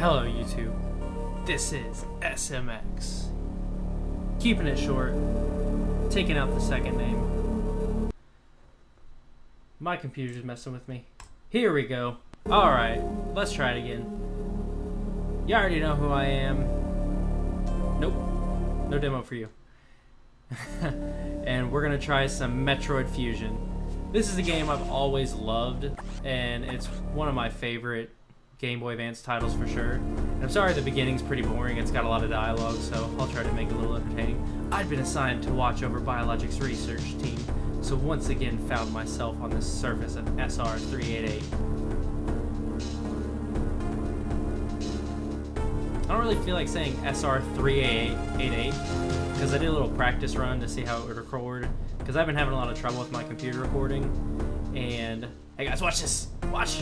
Hello YouTube, this is SMX. Keeping it short, taking out the second name. My computer's messing with me. Here we go. Alright, let's try it again. You already know who I am. Nope, no demo for you. And we're gonna try some Metroid Fusion. This is a game I've always loved, and it's one of my favorite Game Boy Advance titles for sure. And I'm sorry the beginning's pretty boring, it's got a lot of dialogue, so I'll try to make it a little entertaining. I'd been assigned to watch over Biologics research team, so once again found myself on the surface of SR-388. I don't really feel like saying SR-388, because I did a little practice run to see how it would record, because I've been having a lot of trouble with my computer recording, and hey guys, watch this! Watch!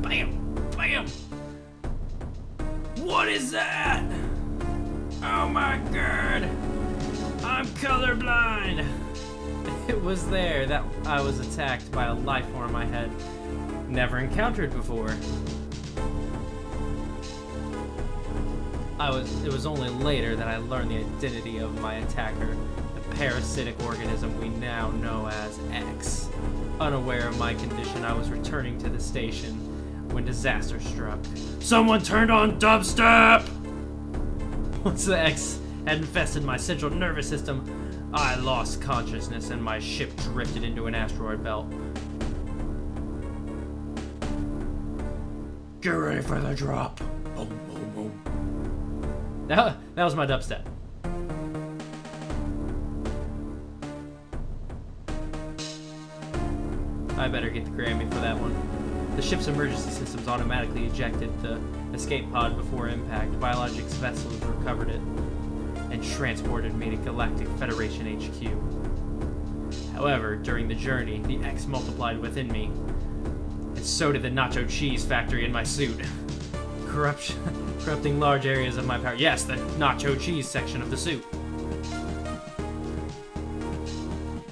Bam! Bam! What is that? Oh my god! I'm colorblind! It was there that I was attacked by a life form I had never encountered before. It was only later that I learned the identity of my attacker, the parasitic organism we now know as X. Unaware of my condition, I was returning to the station when disaster struck. Someone turned on dubstep! Once the X had infested my central nervous system, I lost consciousness and my ship drifted into an asteroid belt. Get ready for the drop. Boom, boom, boom. That was my dubstep. I better get the Grammy for that one. The ship's emergency systems automatically ejected the escape pod before impact. Biologics vessels recovered it and transported me to Galactic Federation HQ. However, during the journey, the X multiplied within me, and so did the nacho cheese factory in my suit. Corrupting large areas of my power. Yes, the nacho cheese section of the suit.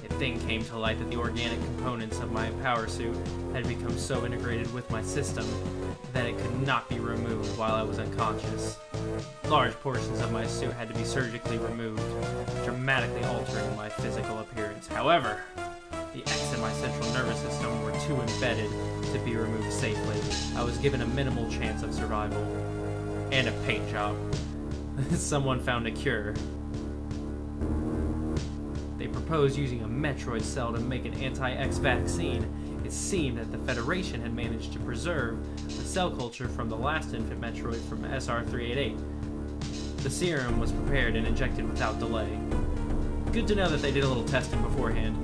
It then came to light that the organic components of my power suit had become so integrated with my system that it could not be removed while I was unconscious. Large portions of my suit had to be surgically removed, dramatically altering my physical appearance. However, the X in my central nervous system were too embedded to be removed safely. I was given a minimal chance of survival. And a paint job. Someone found a cure. They proposed using a Metroid cell to make an anti-X vaccine. It seemed that the Federation had managed to preserve the cell culture from the last infant Metroid from SR-388. The serum was prepared and injected without delay. Good to know that they did a little testing beforehand.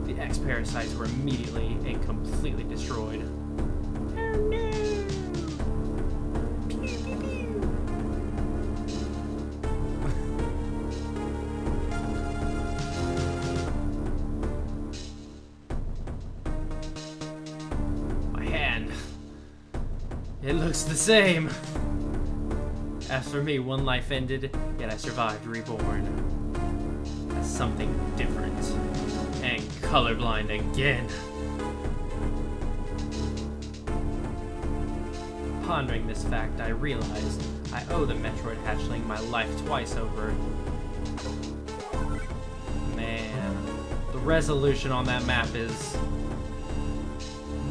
The X parasites were immediately and completely destroyed. Oh no! It looks the same. As for me, one life ended, yet I survived reborn as something different and colorblind again. Pondering this fact, I realized I owe the Metroid hatchling my life twice over. Man, the resolution on that map is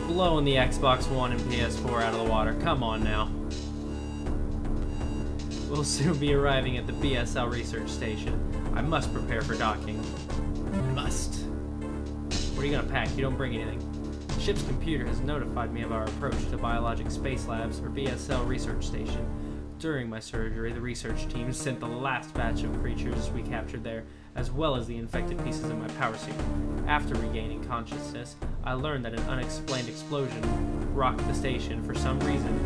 blowing the Xbox One and PS4 out of the water. Come on now. We'll soon be arriving at the BSL research station. I must prepare for docking. Must. What are you gonna pack? You don't bring anything. The ship's computer has notified me of our approach to Biologic Space Labs, or BSL research station. During my surgery, the research team sent the last batch of creatures we captured there, as well as the infected pieces of my power suit. After regaining consciousness, I learned that an unexplained explosion rocked the station for some reason.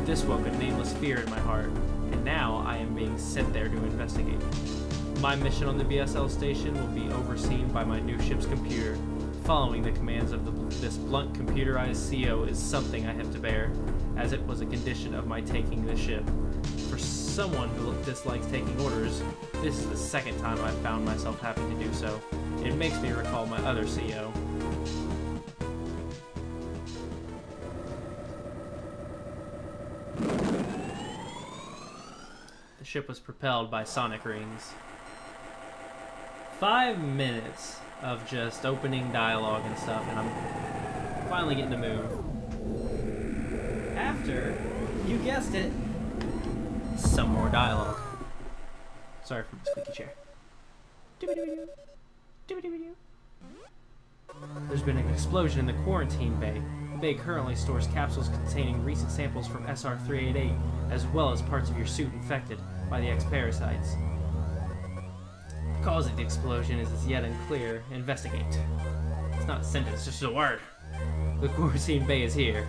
This woke a nameless fear in my heart, and now I am being sent there to investigate. My mission on the BSL station will be overseen by my new ship's computer. Following the commands of this blunt computerized CO is something I have to bear, as it was a condition of my taking the ship. For someone who dislikes taking orders, this is the second time I've found myself having to do so. It makes me recall my other CO. ship was propelled by sonic rings. 5 minutes of just opening dialogue and stuff, and I'm finally getting to move. After, you guessed it, some more dialogue. Sorry for my squeaky chair. There's been an explosion in the quarantine bay. The bay currently stores capsules containing recent samples from SR-388, as well as parts of your suit infected by the X parasites. The cause of the explosion is as yet unclear. Investigate. It's not a sentence, it's just a word. The quarantine bay is here.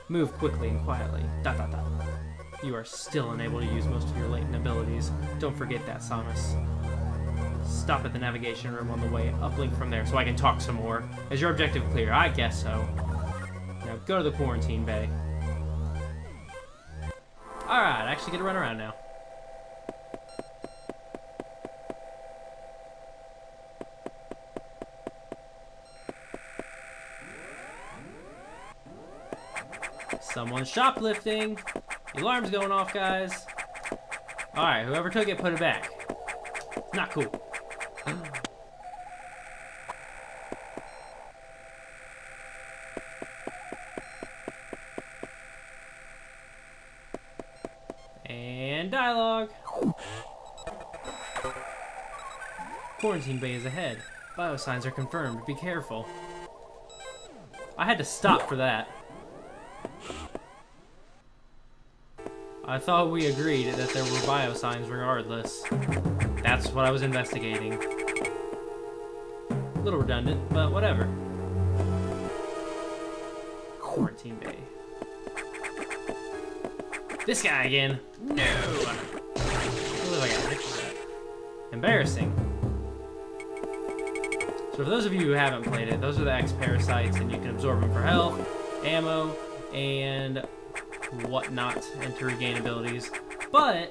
Move quickly and quietly. ... You are still unable to use most of your latent abilities. Don't forget that, Samus. Stop at the navigation room on the way. Uplink from there so I can talk some more. Is your objective clear? I guess so. Now go to the quarantine bay. Alright, I actually get to run around now. Someone's shoplifting. The alarm's going off, guys. Alright, whoever took it, put it back. It's not cool. And dialogue. Quarantine bay is ahead. Biosigns are confirmed. Be careful. I had to stop for that. I thought we agreed that there were biosigns regardless. That's what I was investigating. A little redundant, but whatever. Quarantine bay. This guy again. No! What I got hit for that? Embarrassing. So for those of you who haven't played it, those are the X parasites, and you can absorb them for health, ammo, and whatnot, and to regain abilities. But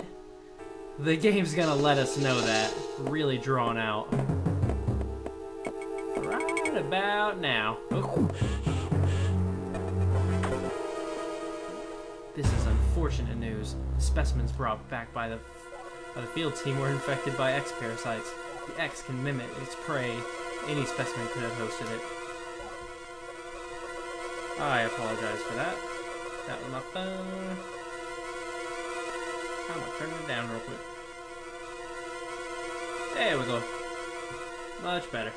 the game's gonna let us know that really drawn out. Right about now. Oh. This is unfortunate news. The specimens brought back by the field team were infected by X parasites. The X can mimic its prey. Any specimen could have hosted it. I apologize for that. That was my phone. I'm gonna turn it down real quick. There we go. Much better.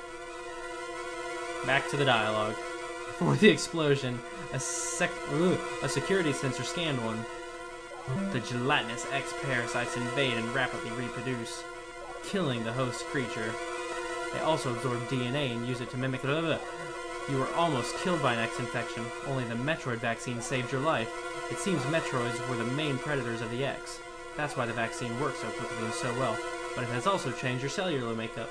Back to the dialogue. Before the explosion, a security sensor scanned one. The gelatinous X parasites invade and rapidly reproduce, killing the host creature. They also absorb DNA and use it to mimic it. You were almost killed by an X infection. Only the Metroid vaccine saved your life. It seems Metroids were the main predators of the X. That's why the vaccine worked so quickly and so well. But it has also changed your cellular makeup.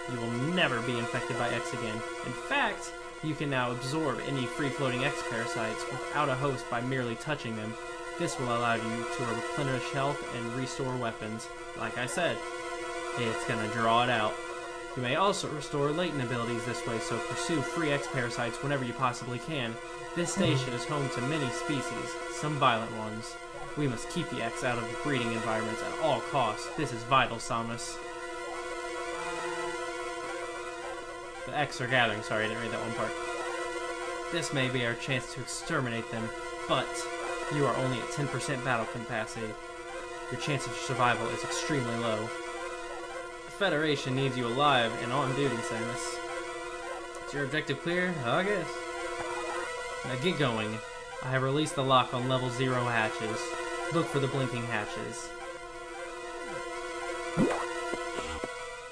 You will never be infected by X again. In fact, you can now absorb any free-floating X parasites without a host by merely touching them. This will allow you to replenish health and restore weapons. Like I said, it's gonna draw it out. You may also restore latent abilities this way, so pursue free X parasites whenever you possibly can. This station is home to many species, some violent ones. We must keep the X out of the breeding environments at all costs. This is vital, Samus. The X are gathering. Sorry, I didn't read that one part. This may be our chance to exterminate them, but you are only at 10% battle capacity. Your chance of survival is extremely low. The Federation needs you alive and on duty, Samus. Is your objective clear? I guess. Now get going. I have released the lock on level 0 hatches. Look for the blinking hatches.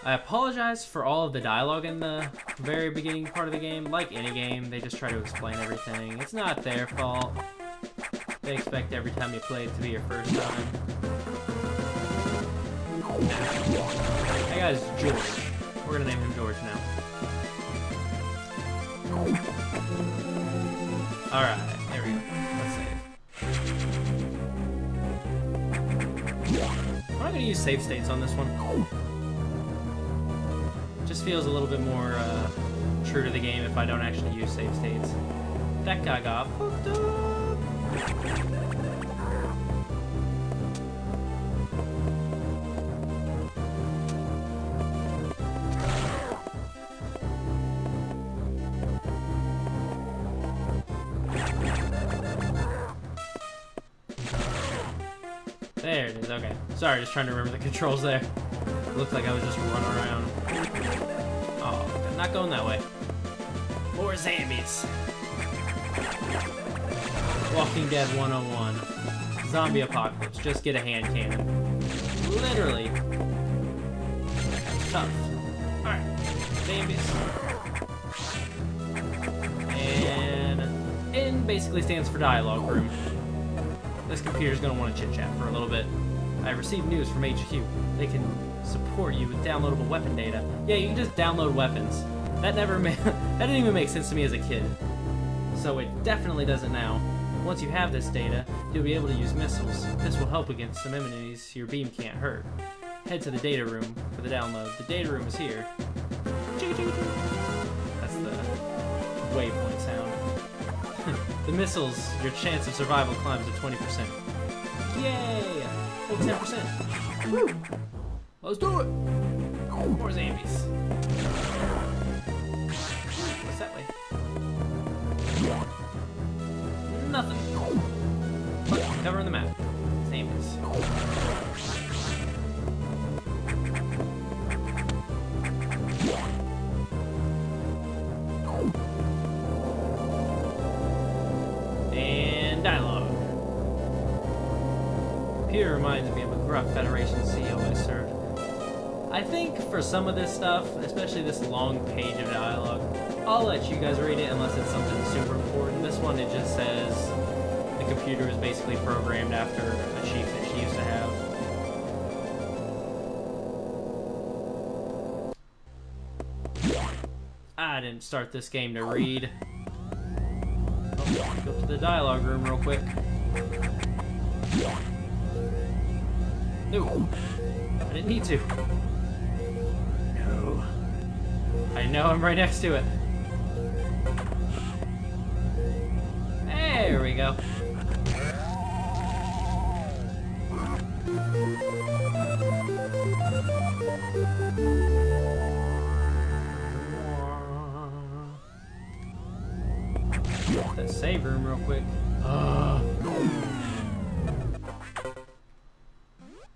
I apologize for all of the dialogue in the very beginning part of the game. Like any game, they just try to explain everything. It's not their fault. They expect every time you play it to be your first time. That guy's George. We're gonna name him George now. Alright, there we go. Let's save. I'm not gonna use save states on this one. Just feels a little bit more true to the game if I don't actually use save states. That guy got fucked up. There it is, okay. Sorry, just trying to remember the controls there. It looked like I was just running around. Oh, not going that way. More zombies. Walking Dead 101. Zombie apocalypse. Just get a hand cannon. Literally. That's tough. Alright. Zombies. And N basically stands for dialogue room. This computer's gonna want to chit-chat for a little bit. I received news from HQ. They can support you with downloadable weapon data. Yeah, you can just download weapons. That didn't even make sense to me as a kid. So it definitely doesn't now. Once you have this data, you'll be able to use missiles. This will help against some enemies your beam can't hurt. Head to the data room for the download. The data room is here. That's the waypoint sound. The missiles, your chance of survival climbs to 20%. Yay! Oh, 10%. Woo! Let's do it! More zombies. What's that way? Nothing. Covering the map. Zombies. And dialogue. Computer reminds me of a gruff Federation CEO I served. I think for some of this stuff, especially this long page of dialogue, I'll let you guys read it unless it's something super important. This one, it just says the computer is basically programmed after a chief that she used to have. I didn't start this game to read. Oh, go to the dialogue room real quick. No, I didn't need to. No. I know I'm right next to it. There we go. That save room real quick.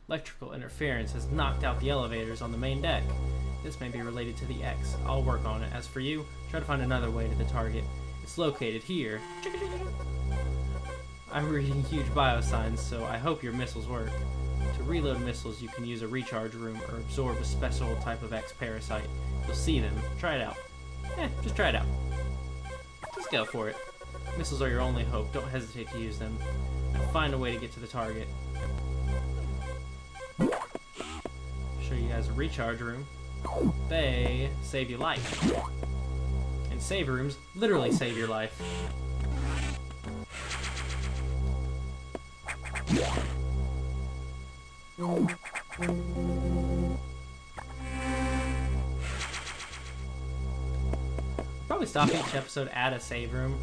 Electrical interference has knocked out the elevators on the main deck. This may be related to the X. I'll work on it. As for you, try to find another way to the target. It's located here. I'm reading huge biosigns, so I hope your missiles work. To reload missiles, you can use a recharge room or absorb a special type of X parasite. You'll see them. Try it out. Just try it out. Just go for it. Missiles are your only hope. Don't hesitate to use them. Now find a way to get to the target. Show you guys a recharge room. They save you life. And save rooms literally save your life. Probably stop each episode at a save room,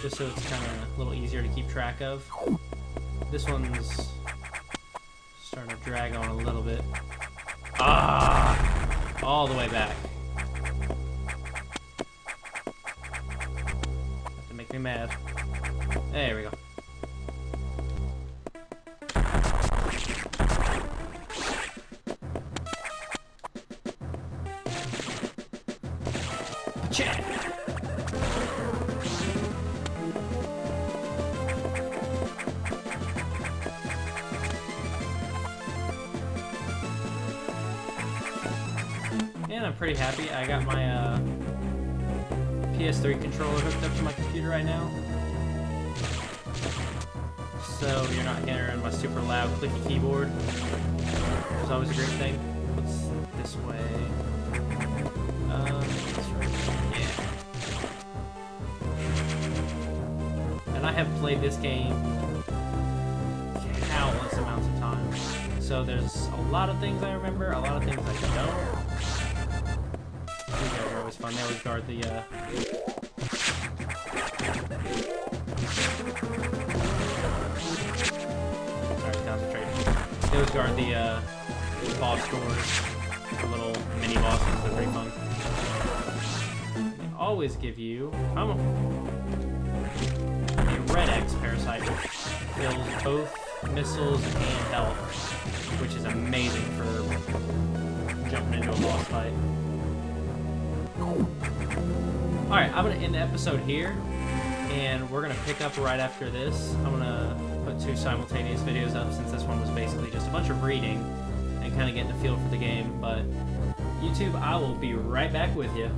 just so it's kind of a little easier to keep track of. This one's starting to drag on a little bit. All the way back. Have to make me mad. There we go. Check. And I'm pretty happy. I got my PS3 controller hooked up to my computer right now. So you're not hearing my super loud clicky keyboard. Which is always a great thing. What's this way? And I have played this game countless amounts of times. So there's a lot of things I remember, a lot of things I don't. These guys are always fun. They always guard the sorry, concentrating. They always guard the boss doors. The little mini bosses. They're pretty fun. They always give you a red X parasite, which fills both missiles and health, which is amazing for jumping into a boss fight. Alright, I'm going to end the episode here, and we're going to pick up right after this. I'm going to put 2 simultaneous videos up since this one was basically just a bunch of reading and kind of getting a feel for the game. But YouTube, I will be right back with you.